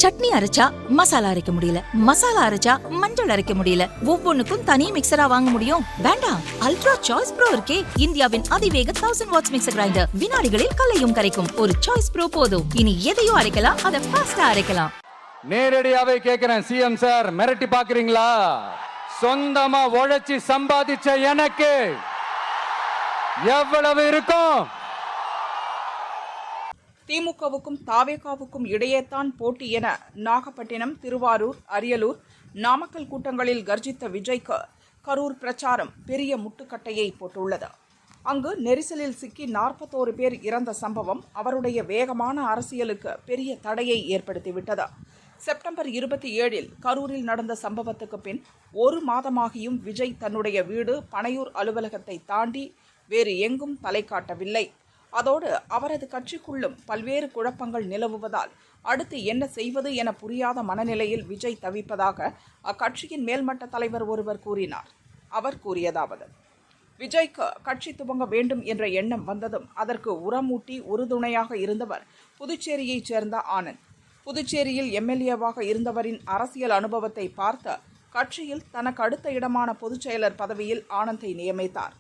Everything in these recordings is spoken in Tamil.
சட்னி அரைச்சா மசாலா அரைக்க முடியல, மசாலா அரைச்சா மஞ்சள் அரைக்க முடியல, ஒவ்வொன்னுக்கும் தனி மிக்சரா வாங்க முடியும்? வேண்டாம், அல்ட்ரா சாய்ஸ் ப்ரோ இருக்கே, இந்தியாவின் அதிவேக 1000 வாட்ஸ் மிக்சர் கிரைண்டர், வினாடிகளில் கல்லையும் கரைக்கும் ஒரு சாய்ஸ் ப்ரோ போதும். இனி எதையும் அரைக்கலாம், அதை ஃபாஸ்டா அரைக்கலாம். நேரடியாவே கேக்குறேன், சிஎம் சார் மிரட்டி பாக்குறீங்களா? சொந்தமா உழைச்சி சம்பாதிச்ச எனக்கு எவ்வளவு இருக்கும்? திமுகவுக்கும் தாவேகாவுக்கும் இடையேதான் போட்டி என நாகப்பட்டினம், திருவாரூர், அரியலூர், நாமக்கல் கூட்டங்களில் கர்ஜித்த விஜய்க்கு கரூர் பிரச்சாரம் பெரிய முட்டுக்கட்டையை போட்டுள்ளது. அங்கு நெரிசலில் சிக்கி 41 பேர் இறந்த சம்பவம் அவருடைய வேகமான அரசியலுக்கு பெரிய தடையை ஏற்படுத்திவிட்டது. செப்டம்பர் 27 கரூரில் நடந்த சம்பவத்துக்கு பின் ஒரு மாதமாகியும் விஜய் தன்னுடைய வீடு பனையூர் அலுவலகத்தை தாண்டி வேறு எங்கும் தலை காட்டவில்லை. அதோடு அவரது கட்சிக்குள்ளும் பல்வேறு குழப்பங்கள் நிலவுவதால் அடுத்து என்ன செய்வது என புரியாத மனநிலையில் விஜய் தவிப்பதாக அக்கட்சியின் மேல்மட்ட தலைவர் ஒருவர் கூறினார். அவர் கூறியதாவது: விஜய்க்கு கட்சி துவங்க வேண்டும் என்ற எண்ணம் வந்ததும் அதற்கு உரமூட்டி உறுதுணையாக இருந்தவர் புதுச்சேரியைச் சேர்ந்த ஆனந்த். புதுச்சேரியில் எம்எல்ஏவாக இருந்தவரின் அரசியல் அனுபவத்தை பார்த்து கட்சியில் தனக்கு அடுத்த இடமான பொதுச் செயலர் பதவியில் ஆனந்தை நியமித்தார்.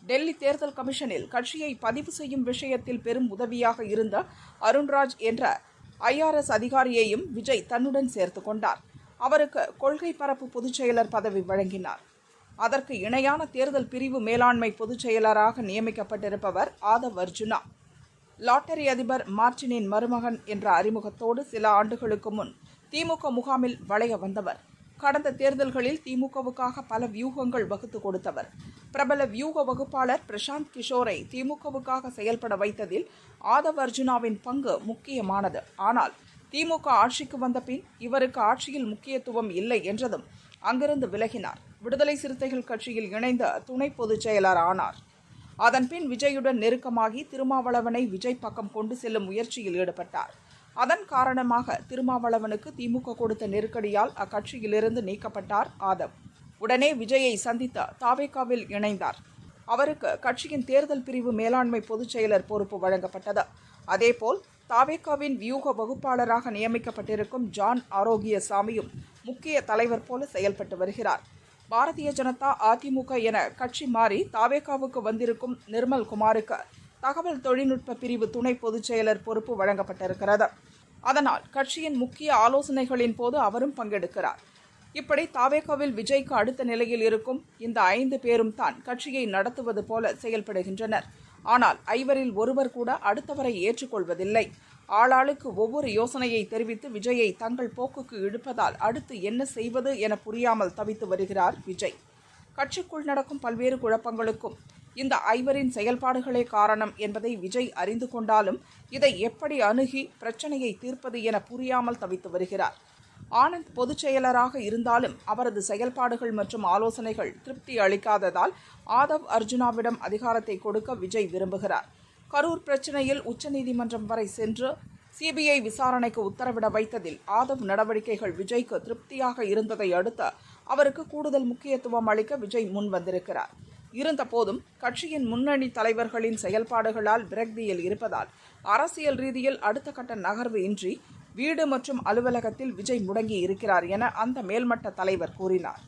டெல்லி தேர்தல் கமிஷனில் கட்சியை பதிவு செய்யும் விஷயத்தில் பெரும் உதவியாக இருந்த அருண்ராஜ் என்ற IRS அதிகாரியையும் விஜய் தன்னுடன் சேர்த்து கொண்டார். அவருக்கு கொள்கை பரப்பு பொதுச் செயலர் பதவி வழங்கினார். அதற்கு இணையான தேர்தல் பிரிவு மேலாண்மை பொதுச் செயலராக நியமிக்கப்பட்டிருப்பவர் ஆதவ் அர்ஜுனா. லாட்டரி அதிபர் மார்டினின் மருமகன் என்ற அறிமுகத்தோடு சில ஆண்டுகளுக்கு முன் திமுக முகாமில் வளைய வந்தவர். கடந்த தேர்தல்களில் திமுகவுக்காக பல வியூகங்கள் வகுத்து கொடுத்தவர். பிரபல வியூக வகுப்பாளர் பிரசாந்த் கிஷோரை திமுகவுக்காக செயல்பட வைத்ததில் ஆதவ் அர்ஜுனாவின் பங்கு முக்கியமானது. ஆனால் திமுக ஆட்சிக்கு வந்த பின் இவருக்கு ஆட்சியில் முக்கியத்துவம் இல்லை என்றதும் அங்கிருந்து விலகினார். விடுதலை சிறுத்தைகள் கட்சியில் இணைந்த துணை பொதுச் செயலர் ஆனார். அதன்பின் விஜயுடன் நெருக்கமாகி திருமாவளவனை விஜய் பக்கம் கொண்டு செல்லும் முயற்சியில் ஈடுபட்டார். அதன் காரணமாக திருமாவளவனுக்கு திமுக கொடுத்த நெருக்கடியால் அக்கட்சியிலிருந்து நீக்கப்பட்டார் ஆதவ். உடனே விஜயை சந்தித்த தாவேகாவில் இணைந்தார். அவருக்கு கட்சியின் தேர்தல் பிரிவு மேலாண்மை பொதுச் செயலர் பொறுப்பு வழங்கப்பட்டது. அதேபோல் தாவேகாவின் வியூக வகுப்பாளராக நியமிக்கப்பட்டிருக்கும் ஜான் ஆரோக்கியசாமியும் முக்கிய தலைவர் போல செயல்பட்டு வருகிறார். பாரதிய ஜனதா அதிமுக என கட்சி மாறி தாவேகாவுக்கு வந்திருக்கும் நிர்மல் குமாருக்கு தகவல் தொழில்நுட்ப பிரிவு துணை பொதுச் செயலர் பொறுப்பு வழங்கப்பட்டிருக்கிறது. அதனால் கட்சியின் முக்கிய ஆலோசனைகளின் போது அவரும் பங்கெடுக்கிறார். இப்படி தாவேகாவில் விஜய்க்கு அடுத்த நிலையில் இருக்கும் இந்த 5 பேரும் தான் கட்சியை நடத்துவது போல செயல்படுகின்றனர். ஆனால் ஐவரில் ஒருவர் கூட அடுத்தவரை ஏற்றுக்கொள்வதில்லை. ஆளாளுக்கு ஒவ்வொரு யோசனையை தெரிவித்து விஜயை தங்கள் போக்குக்கு இழுப்பதால் அடுத்து என்ன செய்வது என புரியாமல் தவித்து வருகிறார் விஜய். கட்சிக்குள் நடக்கும் பல்வேறு குழப்பங்களுக்கும் இந்த ஐவரின் செயல்பாடுகளே காரணம் என்பதை விஜய் அறிந்து கொண்டாலும் இதை எப்படி அணுகி பிரச்சனையை தீர்ப்பது என புரியாமல் தவித்து வருகிறார். ஆனந்த் பொதுச் செயலராக இருந்தாலும் அவரது செயல்பாடுகள் மற்றும் ஆலோசனைகள் திருப்தி அளிக்காததால் ஆதவ் அர்ஜுனாவிடம் அதிகாரத்தை கொடுக்க விஜய் விரும்புகிறார். கரூர் பிரச்சனையில் உச்சநீதிமன்றம் வரை சென்று CBI விசாரணைக்கு உத்தரவிட வைத்ததில் ஆதவ் நடவடிக்கைகள் விஜய்க்கு திருப்தியாக இருந்ததை அடுத்து அவருக்கு கூடுதல் முக்கியத்துவம் அளிக்க விஜய் முன் வந்திருக்கிறார். இருந்தபோதும் கட்சியின் முன்னணி தலைவர்களின் செயல்பாடுகளால் விரக்தியில் இருப்பதால் அரசியல் ரீதியில் அடுத்த கட்ட நகர்வு இன்றி வீடு மற்றும் அலுவலகத்தில் விஜய் முடங்கி இருக்கிறார் என அந்த மேல்மட்ட தலைவர் கூறினார்.